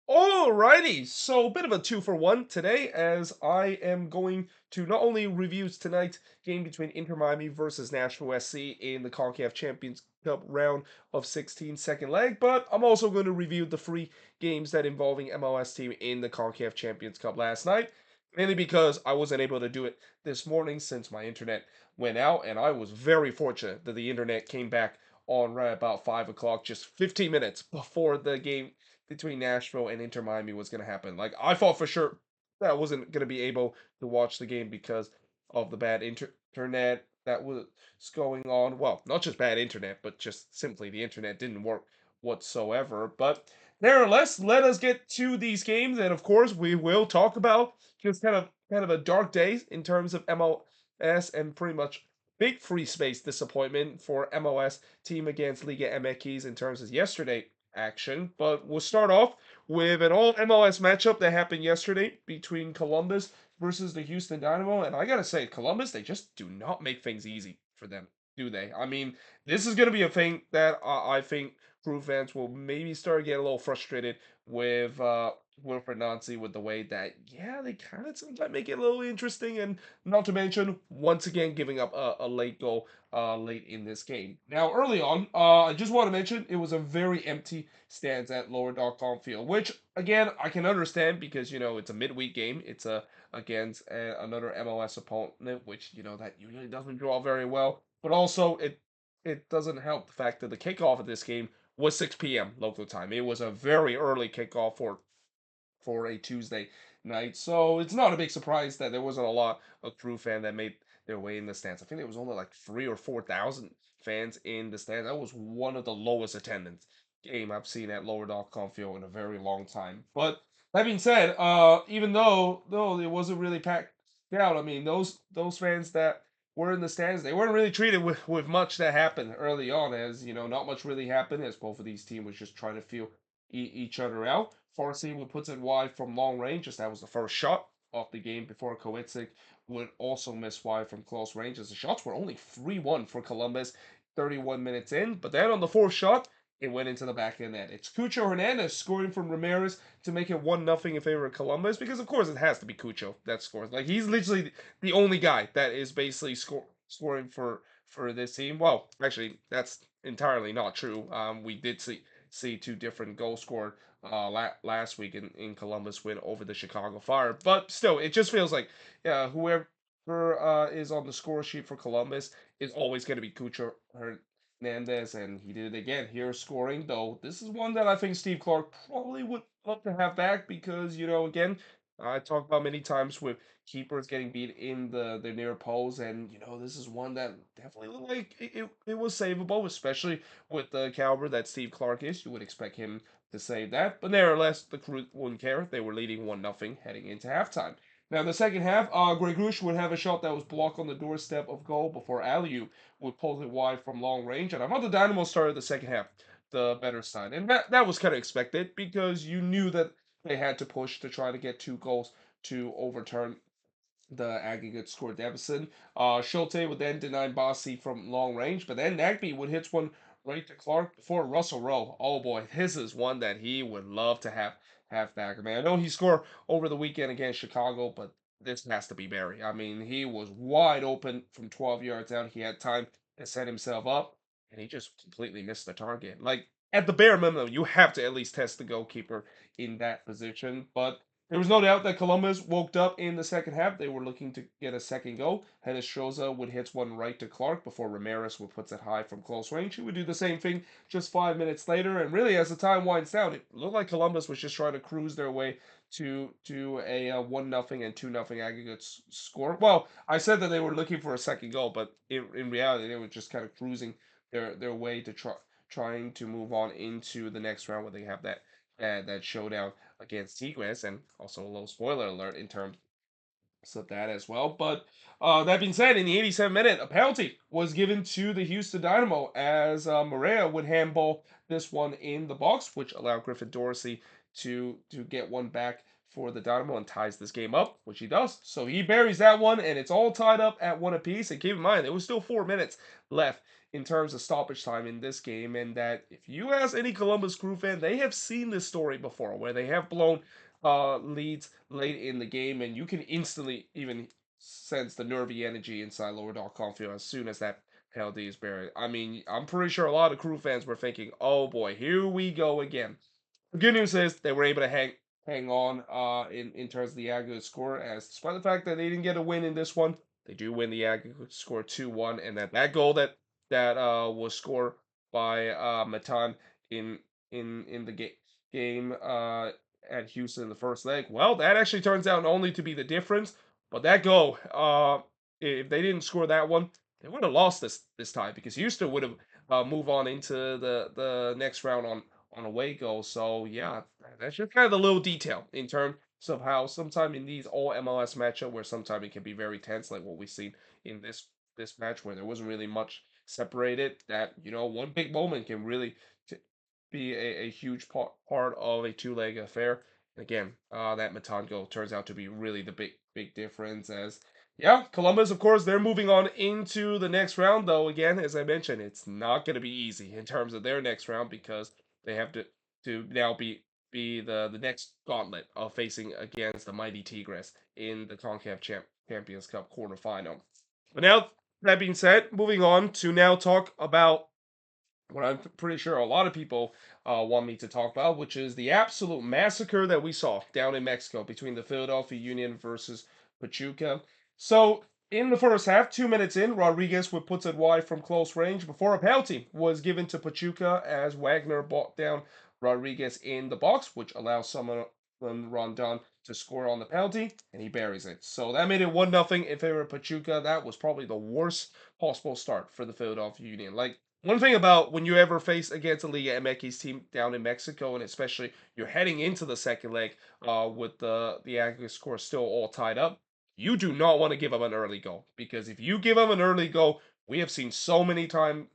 Alrighty, so a bit of a two for one today, as I am going to not only review tonight's game between Inter Miami versus Nashville SC in the CONCACAF Champions Cup round of 16 second leg, but I'm also going to review the three games that involving MLS team in the CONCACAF Champions Cup last night, mainly because I wasn't able to do it this morning since my internet went out, and I was very fortunate that the internet came back on right about 5 o'clock, just 15 minutes before the game between Nashville and Inter Miami was going to happen. Like, I thought for sure that I wasn't going to be able to watch the game because of the bad internet that was going on. Well, not just bad internet, but just simply the internet didn't work whatsoever. But nevertheless, let us get to these games, and of course, we will talk about just kind of a dark day in terms of MLS and pretty much big free space disappointment for MLS team against Liga MX in terms of yesterday action. But we'll start off with an all MLS matchup that happened yesterday between Columbus versus the Houston Dynamo. And I gotta say, Columbus, they just do not make things easy for them, do they? I mean, this is gonna be a thing that I think Crew fans will maybe start getting a little frustrated with Wilfred Nancy with the way that, yeah, they kind of sometimes make it a little interesting, and not to mention once again giving up a late goal late in this game. Now, early on, I just want to mention it was a very empty stands at lower.com field, which again I can understand because it's a midweek game. It's against another MLS opponent, which that usually doesn't draw very well. But also it doesn't help the fact that the kickoff of this game was 6 p.m. local time. It was a very early kickoff for a Tuesday night. So it's not a big surprise that there wasn't a lot of Crew fan that made their way in the stands. I think there was only like 3 or 4 thousand fans in the stands. That was one of the lowest attendance game I've seen at lower.com field in a very long time. But that being said, even though it wasn't really packed out, I mean those fans that were in the stands, they weren't really treated with much that happened early on, as not much really happened, as both of these teams was just trying to feel each other out. Farsi would put it wide from long range, as that was the first shot of the game before Kowitzig would also miss wide from close range, as the shots were only 3-1 for Columbus 31 minutes in. But then on the fourth shot, it went into the back of the net. It's Cucho Hernandez scoring from Ramirez to make it 1-0 in favor of Columbus, because of course it has to be Cucho that scores. Like, he's literally the only guy that is basically scoring for this team. Well, actually, that's entirely not true. We did see two different goals scored last week in Columbus win over the Chicago Fire. But still, it just feels like whoever is on the score sheet for Columbus is always going to be Cucho Hernandez, and he did it again here scoring. Though this is one that I think Steve Clark probably would love to have back, because again, I talked about many times with keepers getting beat in the near post, and this is one that definitely looked like it was savable, especially with the caliber that Steve Clark is. You would expect him to save that, but nevertheless, the Crew wouldn't care. They were leading 1-0 heading into halftime. Now, in the second half, Gregush would have a shot that was blocked on the doorstep of goal before Aliu would pull it wide from long range. And I thought the Dynamo started the second half the better side. And that was kind of expected, because you knew that they had to push to try to get 2 goals to overturn the aggregate score deficit. Schulte would then deny Bossy from long range, but then Nagby would hit one right to Clark before Russell Rowe. Oh boy, this is one that he would love to have back. Man, I know he scored over the weekend against Chicago, but this has to be Barry. I mean, he was wide open from 12 yards out. He had time to set himself up, and he just completely missed the target. Like, at the bare minimum, you have to at least test the goalkeeper in that position. But there was no doubt that Columbus woke up in the second half. They were looking to get a second goal. Hedestroza would hit one right to Clark before Ramirez would put it high from close range. He would do the same thing just 5 minutes later. And really, as the time winds down, it looked like Columbus was just trying to cruise their way to a 1-0 and 2-0 aggregate score. Well, I said that they were looking for a second goal, but in reality, they were just kind of cruising their way to trying to move on into the next round, where they have that showdown against Tigres, and also a little spoiler alert in terms of that as well. But that being said, in the 87th minute, a penalty was given to the Houston Dynamo, as Maria would handball this one in the box, which allowed Griffin Dorsey to get one back for the Dynamo and ties this game up, which he does. So he buries that one, and it's all tied up at one apiece. And keep in mind, there was still 4 minutes left in terms of stoppage time in this game, and that if you ask any Columbus Crew fan, they have seen this story before where they have blown leads late in the game, and you can instantly even sense the nervy energy inside Lower Dock Caulfield as soon as that penalty is buried. I mean, I'm pretty sure a lot of Crew fans were thinking, "Oh boy, here we go again." The good news is they were able to hang on in terms of the aggregate score, as despite the fact that they didn't get a win in this one, they do win the aggregate score 2-1, and that goal that was scored by Matan in in the game at Houston in the first leg. Well, that actually turns out only to be the difference, but that goal, if they didn't score that one, they would have lost this tie because Houston would have moved on into the next round on away goals. So yeah, that's just kind of the little detail in terms of how sometimes in these all MLS matchup where sometimes it can be very tense, like what we've seen in this match where there wasn't really much separated. That one big moment can really be a huge part of a two-leg affair. And again, that Matan goal turns out to be really the big difference. As yeah, Columbus, of course, they're moving on into the next round. Though again, as I mentioned, it's not going to be easy in terms of their next round because they have to now be the next gauntlet of facing against the mighty Tigres in the CONCACAF Champions Cup quarterfinal. But now that being said, moving on to now talk about what I'm pretty sure a lot of people want me to talk about, which is the absolute massacre that we saw down in Mexico between the Philadelphia Union versus Pachuca. So, in the first half, 2 minutes in, Rodriguez would put it wide from close range before a penalty was given to Pachuca as Wagner brought down Rodriguez in the box, which allows someone Rondon to score on the penalty, and he buries it. So that made it 1-0 in favor of Pachuca. That was probably the worst possible start for the Philadelphia Union. Like, one thing about when you ever face against a Liga MX team down in Mexico, and especially you're heading into the second leg with the aggregate score still all tied up, you do not want to give up an early goal because if you give up an early goal, we have seen so many times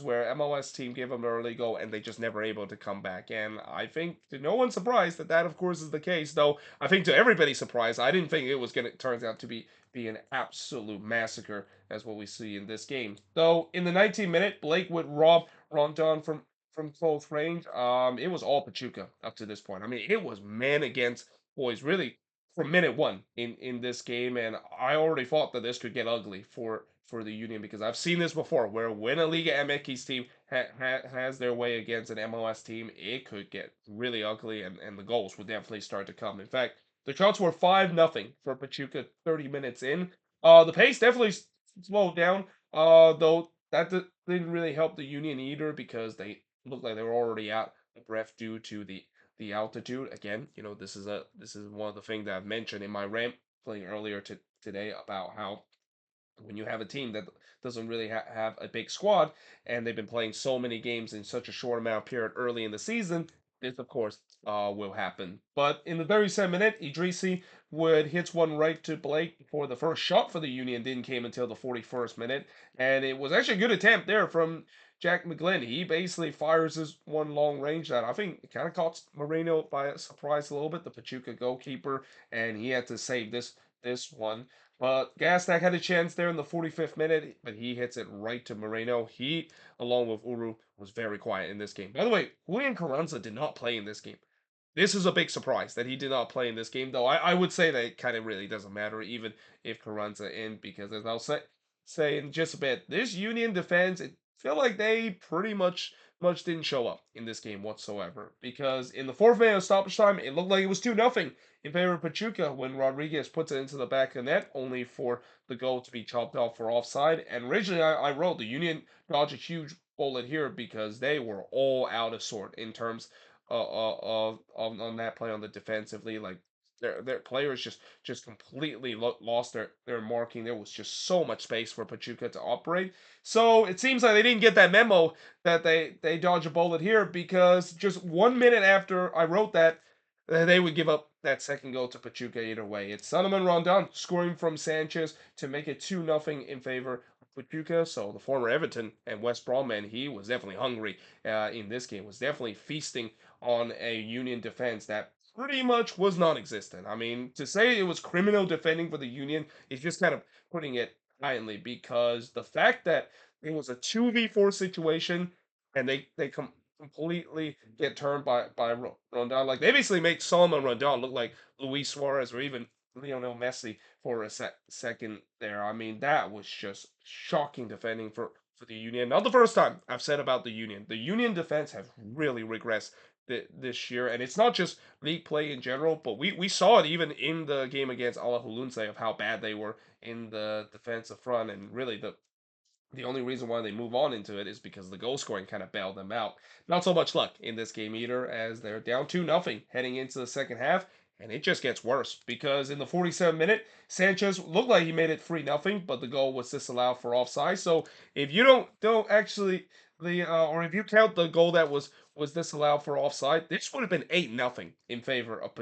where MLS team give them an early goal and they just never able to come back. And I think to no one's surprised that of course is the case. Though I think to everybody's surprise, I didn't think it was gonna turns out to be an absolute massacre as what we see in this game. Though in the 19th minute, Blake would rob Rondon from close range. It was all Pachuca up to this point. I mean, it was man against boys really from minute one in this game, and I already thought that this could get ugly for the Union because I've seen this before, where when a Liga MX team has their way against an MLS team, it could get really ugly, and the goals would definitely start to come. In fact, the shots were 5-0 for Pachuca 30 minutes in. The pace definitely slowed down, though that didn't really help the Union either because they looked like they were already out of breath due to the altitude. Again, this is one of the things that I've mentioned in my rant playing earlier today about how when you have a team that doesn't really have a big squad and they've been playing so many games in such a short amount of period early in the season, this of course will happen. But in the 37th minute, Idrisi would hit one right to Blake before the first shot for the Union didn't came until the 41st minute, and it was actually a good attempt there from Jack McGlynn. He basically fires his one long range that I think kind of caught Moreno by surprise a little bit, the Pachuca goalkeeper, and he had to save this one. But Gastak had a chance there in the 45th minute, but he hits it right to Moreno. He, along with Uru, was very quiet in this game. By the way, Julian Carranza did not play in this game. This is a big surprise that he did not play in this game, though I would say that it kind of really doesn't matter, even if Carranza in, because as I'll say in just a bit, this Union defense, it feel like they pretty much didn't show up in this game whatsoever. Because in the fourth minute of stoppage time, it looked like it was 2-0 in favor of Pachuca when Rodriguez puts it into the back of the net, only for the goal to be chopped off for offside. And originally, I wrote the Union dodged a huge bullet here because they were all out of sort in terms of on that play on the defensively. Like their players just completely lost their marking. There was just so much space for Pachuca to operate. So it seems like they didn't get that memo that they dodge a bullet here because just 1 minute after I wrote that, they would give up that second goal to Pachuca either way. It's Solomon Rondon scoring from Sanchez to make it 2-0 in favor of Pachuca. So the former Everton and West Brom man, he was definitely hungry in this game, was definitely feasting on a Union defense that pretty much was non-existent. I mean, to say it was criminal defending for the Union is just kind of putting it kindly because the fact that It was a 2v4 situation, and they completely get turned by Rondon. Like they basically make Solomon Rondon look like Luis Suarez or even Lionel Messi for a second there. I mean, that was just shocking defending for the Union. Not the first time I've said about the Union. The Union defense have really regressed this year, and it's not just league play in general, but we saw it even in the game against Alajuelense of how bad they were in the defensive front, and really the only reason why they move on into it is because the goal scoring kind of bailed them out. Not so much luck in this game either, as they're down 2-0 heading into the second half, and it just gets worse because in the 47th minute, Sanchez looked like he made it 3-0, but the goal was disallowed for offside. So if you don't actually or if you count the goal that was disallowed for offside, this would have been 8-0 in favor of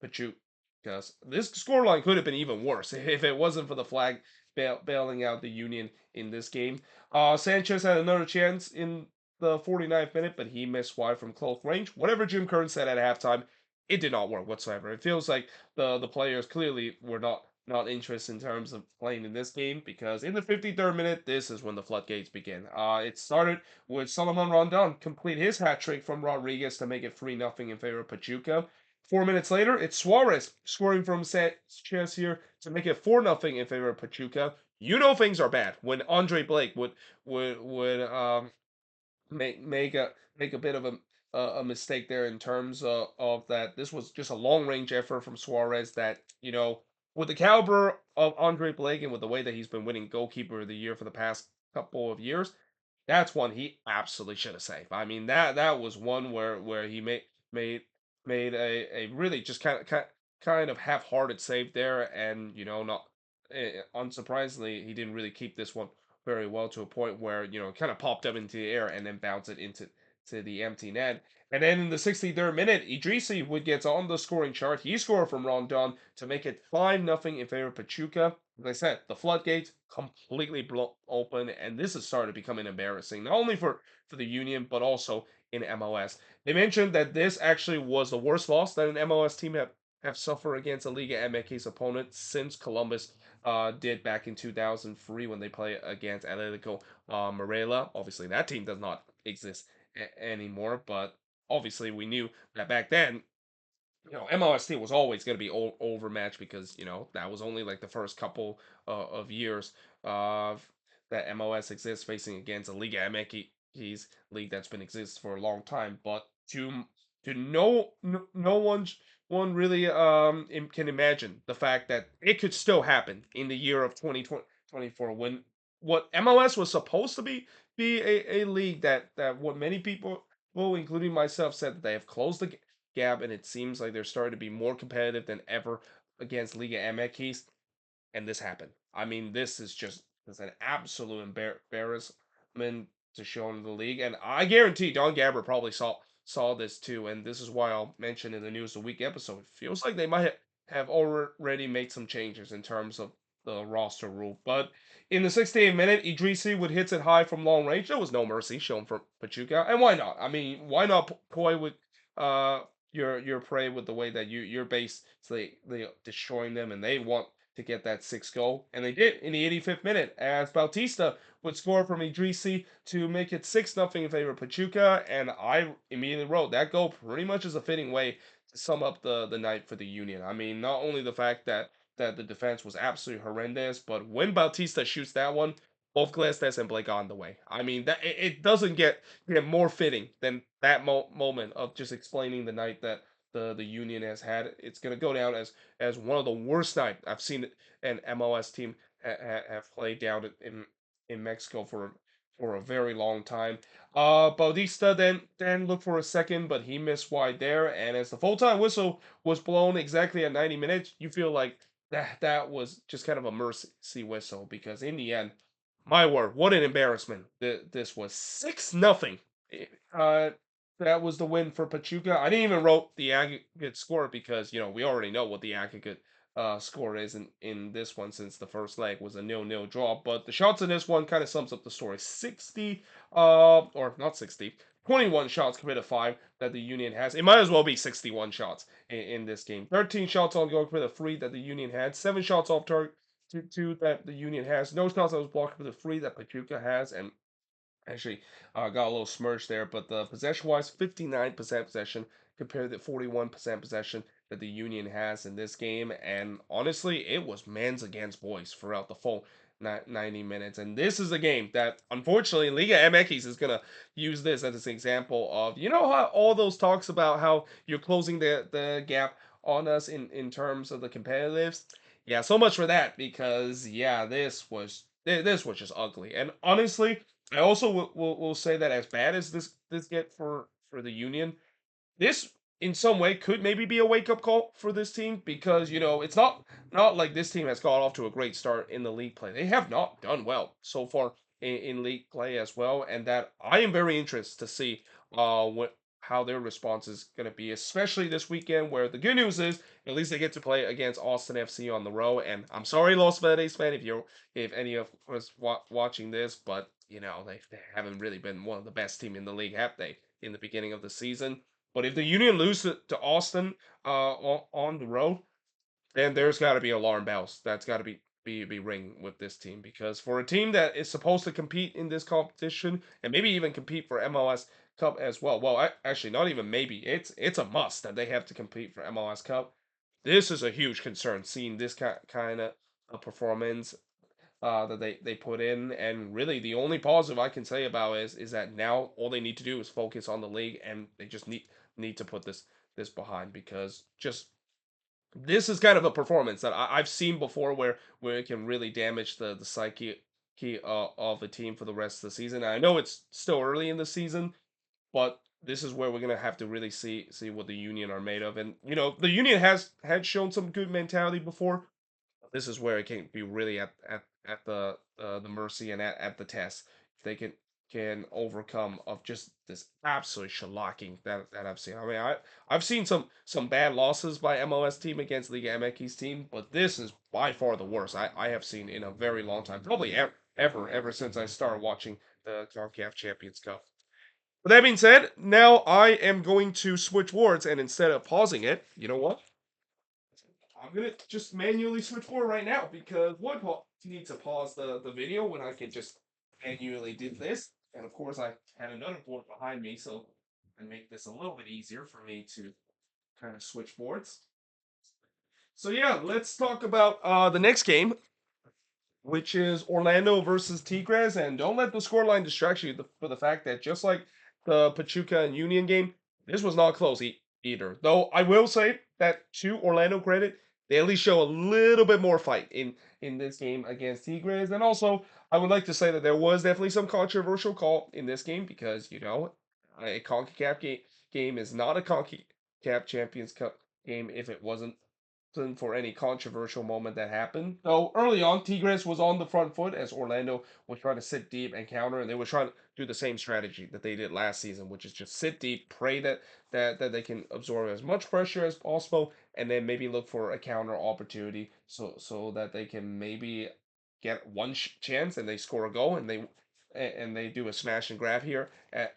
Pachuca. Because this scoreline could have been even worse if it wasn't for the flag bailing out the Union in this game. Sanchez had another chance in the 49th minute, but he missed wide from close range. Whatever Jim Kern said at halftime, it did not work whatsoever. It feels like the players clearly were not interested in terms of playing in this game because in the 53rd minute, this is when the floodgates begin. It started with Solomon Rondon complete his hat trick from Rodriguez to make it 3-0 in favor of Pachuca. 4 minutes later, it's Suarez scoring from Sanchez here to make it 4-0 in favor of Pachuca. You know things are bad when Andre Blake would make a bit of a mistake there in terms of that. This was just a long range effort from Suarez that with the caliber of Andre Blake and with the way that he's been winning goalkeeper of the year for the past couple of years, that's one he absolutely should have saved. I mean that was one where he made made a really just kind of half-hearted save there, and not unsurprisingly he didn't really keep this one very well to a point where kind of popped up into the air and then bounced it into the empty net. And then in the 63rd minute, Idrisi would get on the scoring chart. He scored from Rondon to make it 5-0 in favor of Pachuca. As I said, the floodgates completely blown open, and this has started becoming embarrassing, not only for the Union, but also in MLS. They mentioned that this actually was the worst loss that an MLS team have suffered against a Liga MX opponent since Columbus did back in 2003 when they played against Atletico Morela. Obviously, that team does not exist anymore, but obviously we knew that back then MLST was always going to be overmatched because that was only like the first couple of years of that MLS exists facing against a Liga MX league that's been exists for a long time. But to no one really can imagine the fact that it could still happen in the year of 2024 when what MLS was supposed to be a league that what many people, well, including myself, said that they have closed the gap, and it seems like they're starting to be more competitive than ever against Liga MX, and this happened. I mean, this is just an absolute embarrassment to show in the league, and I guarantee Don Gabber probably saw this too, and this is why I'll mention in the News of the Week episode. It feels like they might have already made some changes in terms of the roster rule, but in the 68th minute, Idrisi would hit it high from long range. There was no mercy shown for Pachuca, and why not? I mean, why not toy with uh your prey with the way that you're basically destroying them, and they want to get that sixth goal, and they did in the 85th minute as Bautista would score from Idrisi to make it 6-0 in favor of Pachuca, and I immediately wrote that goal pretty much is a fitting way to sum up the night for the Union. I mean, not only the fact that the defense was absolutely horrendous, but when Bautista shoots that one, both Glestes and Blake on the way. I mean, that it doesn't get more fitting than that moment of just explaining the night that the Union has had. It's gonna go down as one of the worst nights I've seen an MLS team have played down in Mexico for a very long time. Bautista then looked for a second, but he missed wide there. And as the full time whistle was blown exactly at 90 minutes, you feel like that was just kind of a mercy whistle because in the end, my word, what an embarrassment! This was 6-0. Uh, that was the win for Pachuca. I didn't even wrote the aggregate score because we already know what the aggregate score is in this one since the first leg was a 0-0 draw. But the shots in this one kind of sums up the story. 60, or not 60, 21 shots compared to 5 that the Union has. It might as well be 61 shots in this game. 13 shots on goal compared to 3 that the Union had. 7 shots off target to 2 that the Union has. No shots that was blocked compared to 3 that Pachuca has. And Actually, got a little smirched there, but the possession wise, 59% possession compared to 41% possession that the Union has in this game. And honestly, it was men's against boys throughout the full 90 minutes. And this is a game that, unfortunately, Liga MX is going to use this as an example of, you know, how all those talks about how you're closing the gap on us in terms of the competitives. Yeah, so much for that because, yeah, this was just ugly. And honestly, I also will say that as bad as this get for the Union, this in some way could maybe be a wake up call for this team because it's not like this team has got off to a great start in the league play. They have not done well so far in league play as well, and that I am very interested to see what how their response is going to be, especially this weekend. Where the good news is at least they get to play against Austin FC on the road. And I'm sorry, Los Verdes fan, if any of us watching this, but they haven't really been one of the best team in the league, have they, in the beginning of the season? But if the Union lose to Austin on the road, then there's got to be alarm bells. That's got to be ringing with this team because for a team that is supposed to compete in this competition and maybe even compete for MLS Cup as well. Well, actually, not even maybe. It's a must that they have to compete for MLS Cup. This is a huge concern. Seeing this kind of performance that they put in, and really the only positive I can say about it is that now all they need to do is focus on the league, and they just need to put this behind because just this is kind of a performance that I've seen before where it can really damage the psyche of a team for the rest of the season. And I know it's still early in the season, but this is where we're gonna have to really see what the Union are made of. And the Union has had shown some good mentality before. This is where it can be really at the mercy and at the test if they can overcome of just this absolute shellacking that I've seen. I mean, I've seen some bad losses by MLS team against Liga MX team, but this is by far the worst I have seen in a very long time, probably ever since I started watching the CONCACAF Champions Cup. With that being said, now I am going to switch words, and instead of pausing it, you know what? I'm gonna just manually switch forward right now because what need to pause the video when I can just manually do this? And of course, I had another board behind me, so I make this a little bit easier for me to kind of switch boards. So yeah, let's talk about the next game, which is Orlando versus Tigres. And don't let the scoreline distract you for the fact that just like the Pachuca and Union game, this was not close either. Though I will say that to Orlando credit, they at least show a little bit more fight in this game against Tigres. And also, I would like to say that there was definitely some controversial call in this game because a CONCACAF game is not a CONCACAF Champions Cup game if it wasn't for any controversial moment that happened. Though early on, Tigres was on the front foot as Orlando was trying to sit deep and counter, and they were trying to do the same strategy that they did last season, which is just sit deep, pray that they can absorb as much pressure as possible, and then maybe look for a counter opportunity so that they can maybe get one chance and they score a goal and they do a smash and grab here at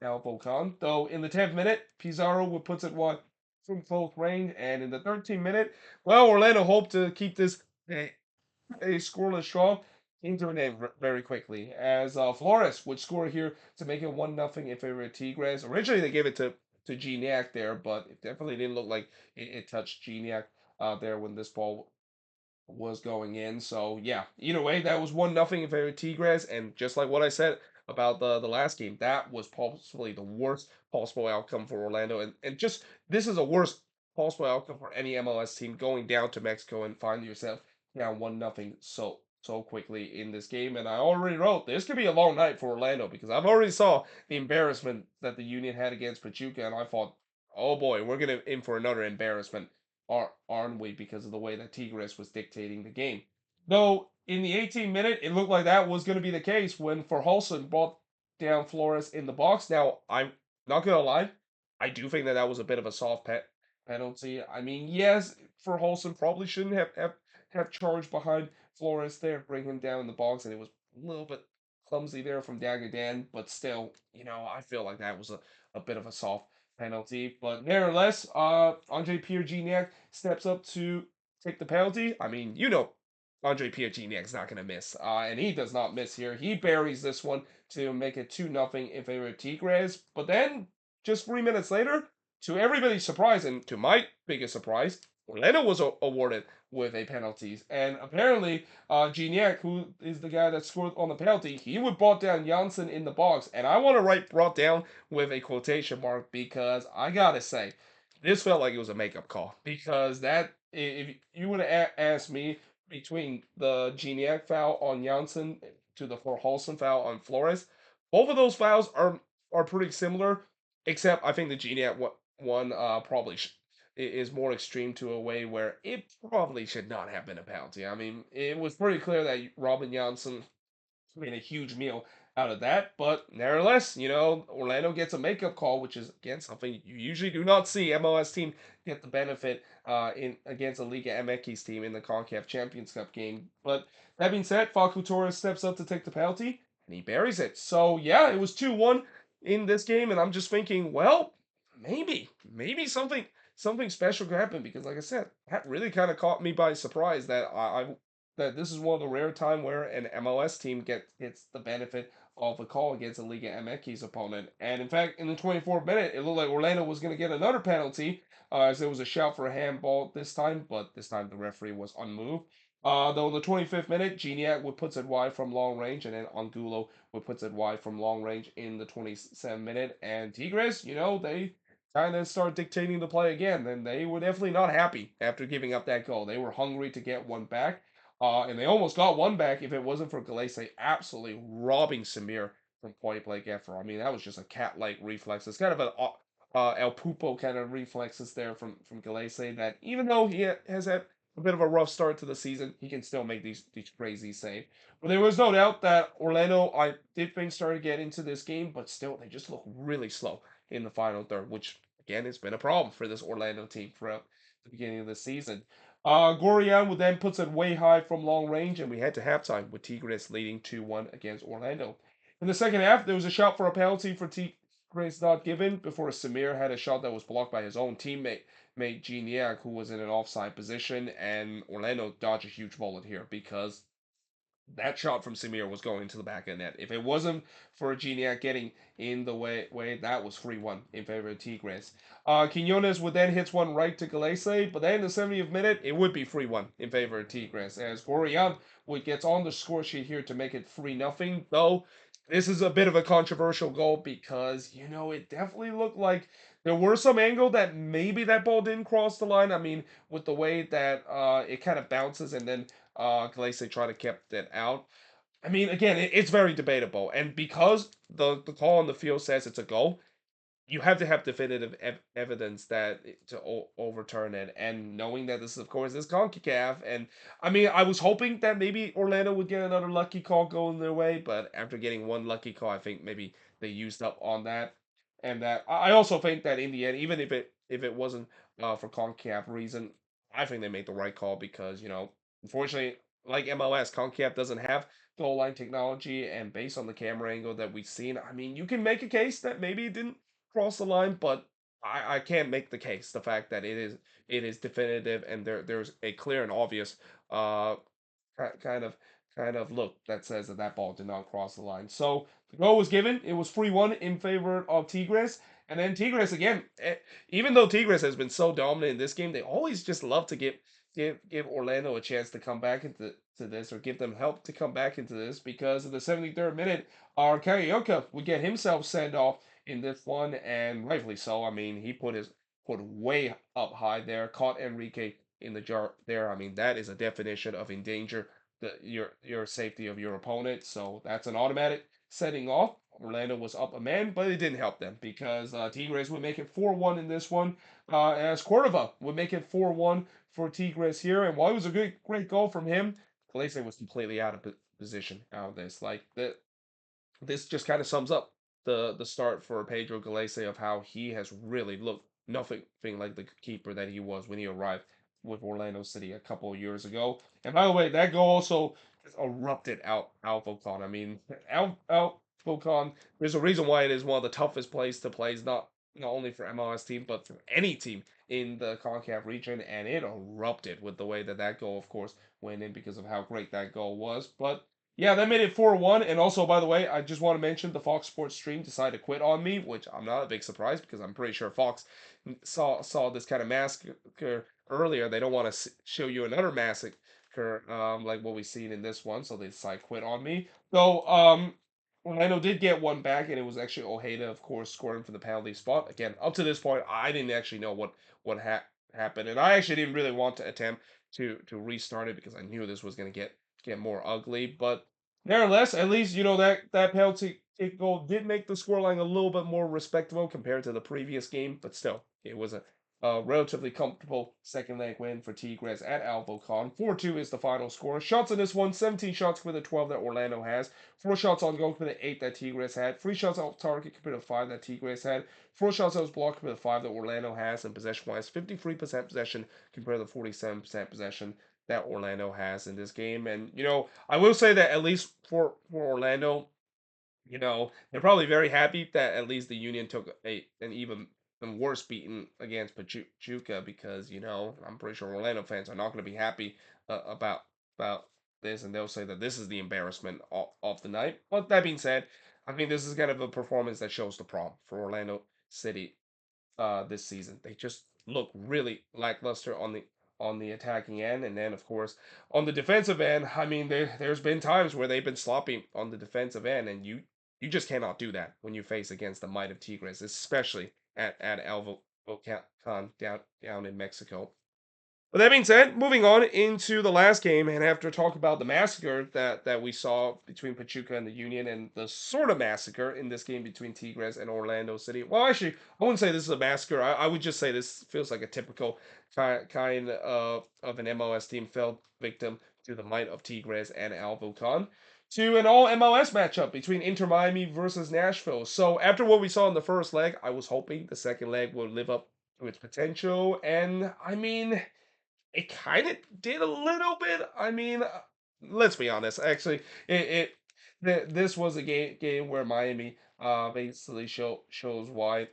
El Volcan. Though in the 10th minute, Pizarro would puts it one from close range. And in the 13th minute, well, Orlando hoped to keep this a scoreless draw into an end very quickly, as Flores would score here to make it 1-0 in favor of Tigres. Originally, they gave it to Gignac there, but it definitely didn't look like it touched Gignac there when this ball was going in. So yeah, either way, that was 1-0 in favor of Tigres, and just like what I said about the last game, that was possibly the worst possible outcome for Orlando, and just this is a worst possible outcome for any MLS team going down to Mexico and find yourself down 1-0 so quickly in this game. And I already wrote this could be a long night for Orlando because I've already saw the embarrassment that the Union had against Pachuca, and I thought, oh boy, we're gonna in for another embarrassment aren't we, because of the way that Tigres was dictating the game. Though in the 18th minute, it looked like that was going to be the case when Verhulsen brought down Flores in the box. Now, I'm not going to lie, I do think that that was a bit of a soft penalty. I mean, yes, Verhulsen probably shouldn't have charged behind Flores there, bring him down in the box, and it was a little bit clumsy there from Dagadan, but still, I feel like that was a bit of a soft penalty. But nevertheless, Andre Pierre Gignac steps up to take the penalty. I mean, Andre Pierre Gignac is not going to miss, and he does not miss here. He buries this one to make it 2-0 in favor of Tigres. But then, just 3 minutes later, to everybody's surprise, and to my biggest surprise, Orlando was awarded with a penalty. And apparently, Gignac, who is the guy that scored on the penalty, he would brought down Janssen in the box. And I want to write brought down with a quotation mark because I got to say, this felt like it was a makeup call. Because that, if you would have asked me, between the Gignac foul on Janssen to the Forholson foul on Flores. Both of those fouls are pretty similar, except I think the Gignac one probably is more extreme to a way where it probably should not have been a penalty. I mean, it was pretty clear that Robin Janssen made a huge meal out of that. But nevertheless, Orlando gets a makeup call, which is again something you usually do not see. MLS team get the benefit in against a Liga MX team in the CONCACAF Champions Cup game. But that being said, Facu Torres steps up to take the penalty and he buries it. So yeah, it was 2-1 in this game, and I'm just thinking, well, maybe something special could happen because, like I said, that really kind of caught me by surprise that that this is one of the rare time where an MLS team gets the benefit of a call against a Liga MX opponent. And in fact, in the 24th minute, it looked like Orlando was going to get another penalty, as there was a shout for a handball this time, but this time the referee was unmoved. Though in the 25th minute, Gignac would puts it wide from long range, and then Angulo would puts it wide from long range in the 27th minute. And Tigres, they kind of start dictating the play again. And they were definitely not happy after giving up that goal. They were hungry to get one back. And they almost got one back if it wasn't for Galese absolutely robbing Samir from point blank effort. I mean, that was just a cat-like reflex. It's kind of an El Pupo kind of reflexes there from Galese that even though he has had a bit of a rough start to the season, he can still make these crazy saves. But there was no doubt that Orlando, I did think, started to get into this game, but still, they just look really slow in the final third, which, again, has been a problem for this Orlando team throughout the beginning of the season. Gorian would then puts it way high from long range, and we head to halftime with Tigres leading 2-1 against Orlando. In the second half, there was a shot for a penalty for Tigres not given before Samir had a shot that was blocked by his own teammate, Gignac, who was in an offside position, and Orlando dodged a huge bullet here because that shot from Samir was going to the back of the net. If it wasn't for Gignac getting in the way that was 3-1 in favor of Tigres. Quinones would then hit one right to Galese, but then in the 70th minute, it would be 3-1 in favor of Tigres, as Gorian would get on the score sheet here to make it 3-0, though this is a bit of a controversial goal because, it definitely looked like there were some angle that maybe that ball didn't cross the line. I mean, with the way that it kind of bounces and then Galese tried to keep that out. I mean, again, it's very debatable, and because the call on the field says it's a goal, you have to have definitive evidence that to overturn it. And knowing that this, of course, is CONCACAF, and I mean, I was hoping that maybe Orlando would get another lucky call going their way, but after getting one lucky call, I think maybe they used up on that. And that I also think that in the end, even if it wasn't for CONCACAF reason, I think they made the right call because unfortunately, like MLS, CONCACAF doesn't have goal line technology, and based on the camera angle that we've seen, I mean, you can make a case that maybe it didn't cross the line, but I can't make the case. The fact that it is definitive and there's a clear and obvious uh kind of look that says that ball did not cross the line. So the goal was given. It was 3-1 in favor of Tigres. And then Tigres again, even though Tigres has been so dominant in this game, they always just love to give Orlando a chance to come back into this, or give them help to come back into this, because in the 73rd minute, our Carioca would get himself sent off in this one, and rightfully so. I mean, he put way up high there, caught Enrique in the jar there. I mean, that is a definition of endanger your safety of your opponent. So that's an automatic setting off. Orlando was up a man, but it didn't help them because Tigres would make it 4-1 in this one, as Cordova would make it 4-1 for Tigres here. And while it was a great goal from him, Calise was completely out of position out of this. Like this just kind of sums up the start for Pedro Galese of how he has really looked nothing like the keeper that he was when he arrived with Orlando City a couple of years ago. And by the way, that goal also just erupted out Volcon. I mean, out Volcon. There's a reason why it is one of the toughest plays to play. Is not not only for MLS team, but for any team in the CONCACAF region, and it erupted with the way that that goal, of course, went in because of how great that goal was. But yeah, that made it 4-1. And also, by the way, I just want to mention the Fox Sports stream decided to quit on me, which I'm not a big surprise because I'm pretty sure Fox saw this kind of massacre earlier. They don't want to show you another massacre like what we've seen in this one, so they decided to quit on me. Though Orlando did get one back, and it was actually Ojeda, of course, scoring for the penalty spot. Again, up to this point, I didn't actually know what happened, and I actually didn't really want to attempt to restart it because I knew this was going to get more ugly. But nevertheless, at least that penalty kick goal did make the scoreline a little bit more respectable compared to the previous game. But still, it was a relatively comfortable second leg win for Tigres at Alvocon. 4-2 is the final score. Shots in this one, 17 shots for the 12 that Orlando has. 4 shots on goal compared to 8 that Tigres had. 3 shots off target compared to 5 that Tigres had. 4 shots that was blocked compared to 5 that Orlando has. And possession-wise, 53% possession compared to 47% possession that Orlando has in this game. And, I will say that at least for Orlando, they're probably very happy that at least the Union took an even worse beating against Pachuca because I'm pretty sure Orlando fans are not going to be happy about this, and they'll say that this is the embarrassment of the night. But that being said, I think this is kind of a performance that shows the problem for Orlando City this season. They just look really lackluster on the attacking end, and then of course on the defensive end. I mean, there's been times where they've been sloppy on the defensive end, and you just cannot do that when you face against the might of Tigres, especially at Alvocán down in Mexico. But that being said, moving on into the last game, and after talking about the massacre that we saw between Pachuca and the Union, and the sort of massacre in this game between Tigres and Orlando City. Well, actually, I wouldn't say this is a massacre. I would just say this feels like a typical kind of an MLS team fell victim to the might of Tigres and Alvocán to an all MLS matchup between Inter Miami versus Nashville. So after what we saw in the first leg, I was hoping the second leg would live up to its potential, and I mean. It kind of did a little bit. I mean, let's be honest. Actually, this was a game where Miami basically shows why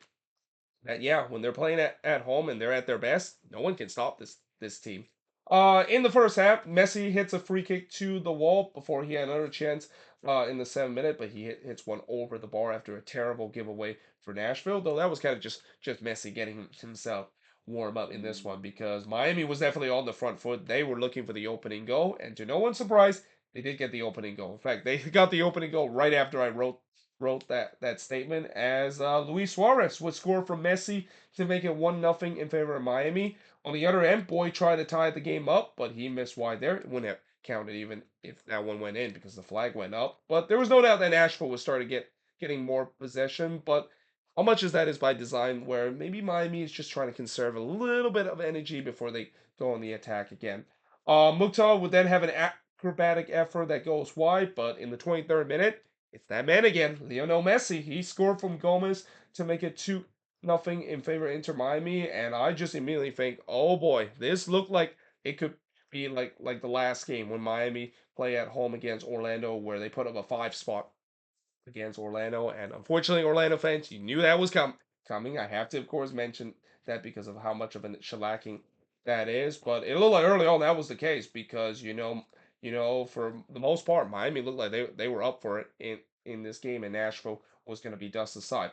that yeah, when they're playing at home and they're at their best, no one can stop this team. In the first half, Messi hits a free kick to the wall before he had another chance in the 7th minute, but he hits one over the bar after a terrible giveaway for Nashville. Though that was kind of just Messi getting himself warm up in this one because Miami was definitely on the front foot. They were looking for the opening goal, and to no one's surprise, they did get the opening goal. In fact, they got the opening goal right after I wrote that statement as Luis Suarez would score from Messi to make it 1-0 in favor of Miami. On the other end, Boy tried to tie the game up, but he missed wide there. It wouldn't have counted even if that one went in because the flag went up. But there was no doubt that Nashville was starting to getting more possession. But how much is that is by design, where maybe Miami is just trying to conserve a little bit of energy before they go on the attack again. Mukhtar would then have an acrobatic effort that goes wide, but in the 23rd minute, it's that man again, Lionel Messi. He scored from Gomez to make it 2-0 in favor of Inter Miami, and I just immediately think, oh boy, this looked like it could be like the last game when Miami play at home against Orlando, where they put up a 5 spot against Orlando. And unfortunately, Orlando fans, you knew that was coming. I have to, of course, mention that because of how much of a shellacking that is. But it looked like early on that was the case because for the most part, Miami looked like they were up for it in this game, and Nashville was going to be dust aside.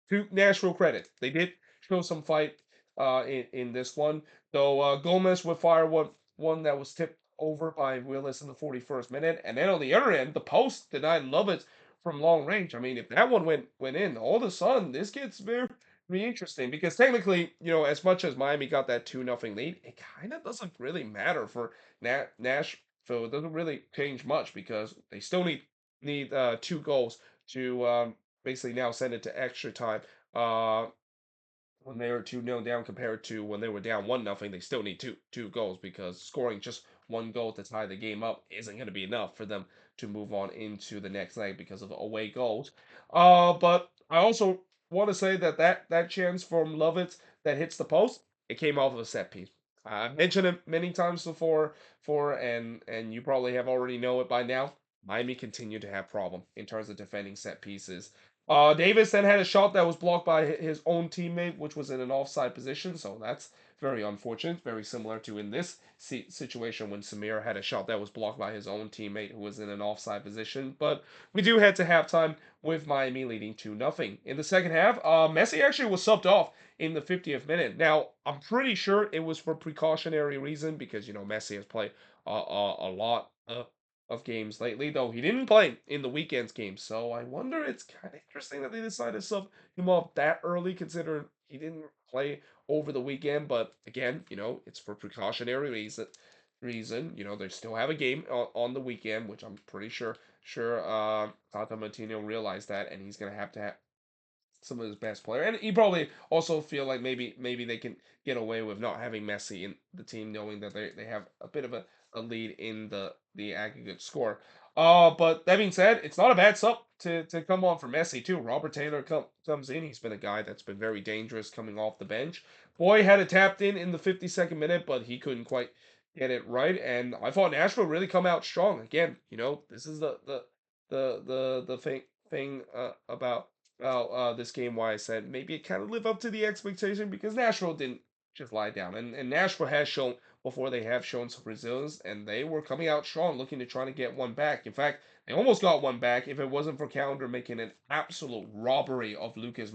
To Nashville credit, they did show some fight in this one. Though Gomez would fire one that was tipped over by Willis in the 41st minute, and then on the other end, the post denied Lovett from long range. I mean, if that one went in, all of a sudden this gets very interesting because technically, as much as Miami got that 2-0 lead, it kind of doesn't really matter for Nashville. It doesn't really change much because they still need 2 goals to basically now send it to extra time. Uh, when they were 2-0 down compared to when they were down 1-0, they still need two goals because scoring just one goal to tie the game up isn't going to be enough for them to move on into the next leg because of away goals. But I also want to say that chance from Lovitz that hits the post, it came off of a set piece. I've mentioned it many times before, and you probably have already know it by now. Miami continued to have problem in terms of defending set pieces. Davis then had a shot that was blocked by his own teammate, which was in an offside position. So that's very unfortunate. Very similar to in this situation when Samir had a shot that was blocked by his own teammate who was in an offside position. But we do head to halftime with Miami leading 2-0. In the second half, Messi actually was subbed off in the 50th minute. Now, I'm pretty sure it was for precautionary reason because, Messi has played a lot of games lately, though he didn't play in the weekend's game. So I wonder, it's kind of interesting that they decided to sub him off that early, considering he didn't play over the weekend. But again, it's for precautionary reason. They still have a game on the weekend, which I'm pretty sure Tata Martino realized that, and he's gonna have to have some of his best player. And he probably also feel like maybe they can get away with not having Messi in the team, knowing that they have a bit of a lead in the aggregate score. But that being said, it's not a bad sub to come on for Messi too. Robert Taylor comes in. He's been a guy that's been very dangerous coming off the bench. Boy had it tapped in the 52nd minute, but he couldn't quite get it right. And I thought Nashville really come out strong. Again, this is the thing about this game why I said maybe it kind of lived up to the expectation because Nashville didn't just lie down. And Nashville has shown before they have shown some resilience and they were coming out strong looking to try to get one back. In fact, they almost got one back if it wasn't for Calendar making an absolute robbery of Lucas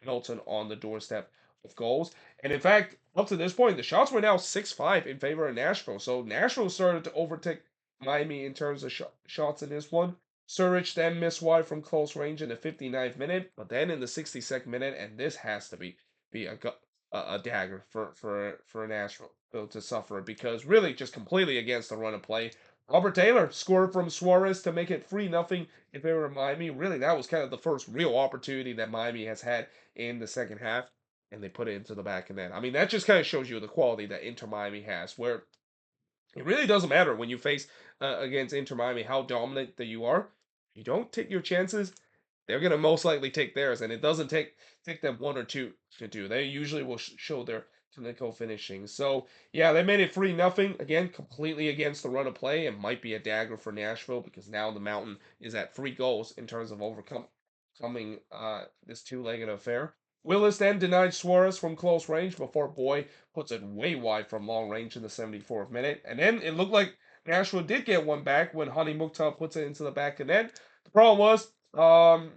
Milton on the doorstep of goals. And in fact, up to this point, the shots were now 6-5 in favor of Nashville. So Nashville started to overtake Miami in terms of shots in this one. Surridge then missed wide from close range in the 59th minute, but then in the 62nd minute, and this has to be a dagger for Nashville to suffer because really just completely against the run of play. Robert Taylor scored from Suarez to make it 3-0 in favor of Miami. Really, that was kind of the first real opportunity that Miami has had in the second half, and they put it into the back of net. I mean, that just kind of shows you the quality that Inter Miami has, where it really doesn't matter when you face against Inter Miami how dominant that you are. You don't take your chances, they're gonna most likely take theirs, and it doesn't take them one or two to do. They usually will show their clinical finishing. So yeah, they made it 3-0 again, completely against the run of play, and might be a dagger for Nashville because now the Mountain is at 3 goals in terms of overcoming this two-legged affair. Willis then denied Suarez from close range before Boy puts it way wide from long range in the 74th minute. And then it looked like Nashville did get one back when Honey Mukhtar puts it into the back of net. The problem was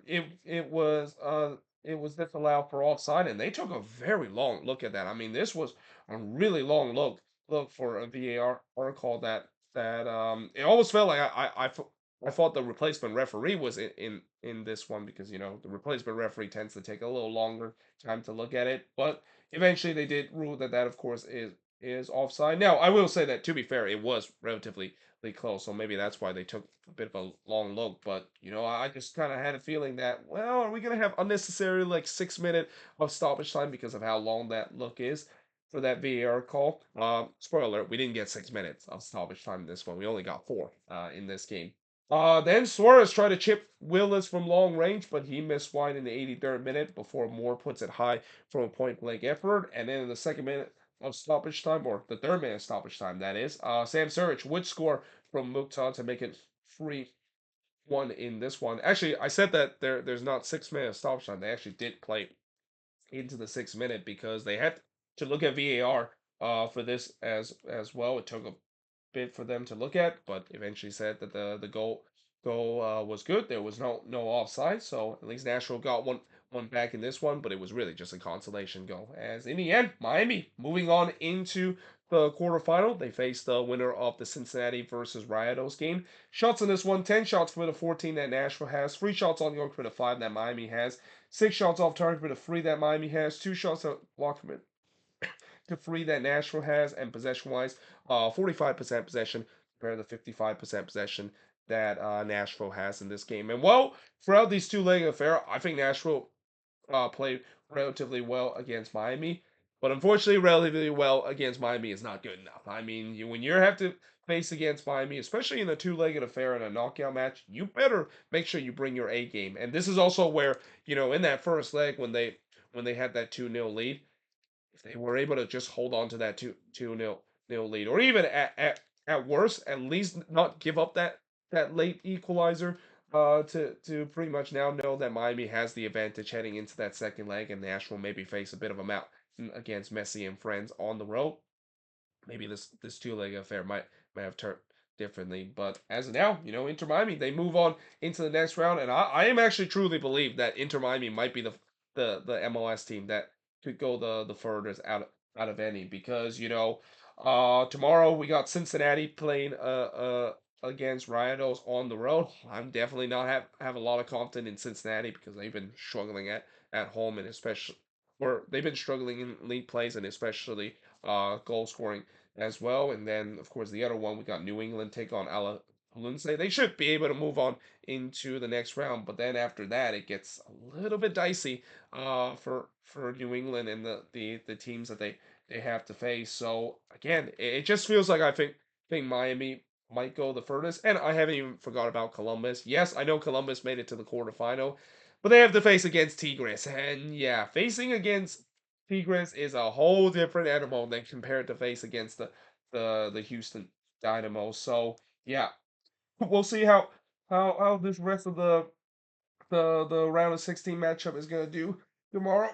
it was disallowed for offside, and they took a very long look at that. I mean, this was a really long look for a VAR call that it almost felt like I thought the replacement referee was in this one because the replacement referee tends to take a little longer time to look at it, but eventually they did rule that of course is offside. Now I will say that to be fair, it was relatively close, so maybe that's why they took a bit of a long look. But I just kind of had a feeling that are we gonna have unnecessary like 6 minute of stoppage time because of how long that look is for that VAR call? Spoiler alert: we didn't get 6 minutes of stoppage time in this one. We only got four in this game. Then Suarez tried to chip Willis from long range, but he missed wide in the 83rd minute before Moore puts it high from a point blank effort. And then in the second minute of stoppage time, or the third minute stoppage time, that is, Sam Surridge would score from Mukhtar to make it 3-1 in this one. Actually, I said that there's not 6 minutes stoppage time. They actually did play into the 6 minute because they had to look at VAR for this as well. It took a bit for them to look at, but eventually said that the goal was good. There was no offside, so at least Nashville got one back in this one, but it was really just a consolation goal. As in the end, Miami moving on into the quarterfinal, they faced the winner of the Cincinnati versus Rayados game. Shots in this one: 10 shots for the 14 that Nashville has, 3 shots on goal for the 5 that Miami has, 6 shots off target for the 3 that Miami has, 2 shots blocked for to 3 that Nashville has, and possession wise, 45% possession compared to the 55% possession that Nashville has in this game. And well, throughout these two-leg affair, I think Nashville played relatively well against Miami, but unfortunately, relatively well against Miami is not good enough. I mean, when you have to face against Miami, especially in a two-legged affair in a knockout match, you better make sure you bring your A game. And this is also where in that first leg when they had that 2-0 lead, if they were able to just hold on to that 2-0 lead, or even at worst, at least not give up that late equalizer, to pretty much now know that Miami has the advantage heading into that second leg, and Nashville maybe face a bit of a mount against Messi and friends on the road. Maybe this two-leg affair might have turned differently. But as of now, Inter Miami, they move on into the next round, and I am actually truly believe that Inter Miami might be the MLS team that could go the furthest out of any, because tomorrow we got Cincinnati playing against Rayados on the road. I'm definitely not have a lot of confidence in Cincinnati because they've been struggling at home, and especially or they've been struggling in league plays, and especially goal scoring as well. And then, of course, the other one, we got New England take on Alunse. They should be able to move on into the next round, but then after that, it gets a little bit dicey for New England and the teams that they have to face. So again, it just feels like I think Miami might go the furthest, and I haven't even forgot about Columbus. Yes, I know Columbus made it to the quarterfinal, but they have to face against Tigres, and yeah, facing against Tigres is a whole different animal than compared to face against the Houston Dynamo. So yeah, we'll see how this rest of the round of 16 matchup is gonna do tomorrow.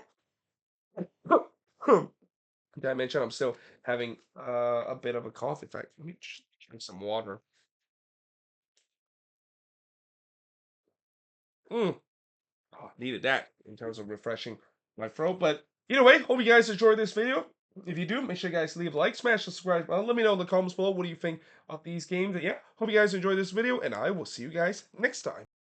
Did I mention I'm still having a bit of a cough? In fact, let me just drink some water. Mm. Oh, needed that in terms of refreshing my throat. But either way, hope you guys enjoyed this video. If you do, make sure you guys leave a like, smash the subscribe button. Let me know in the comments below what do you think of these games. And yeah, hope you guys enjoyed this video, and I will see you guys next time.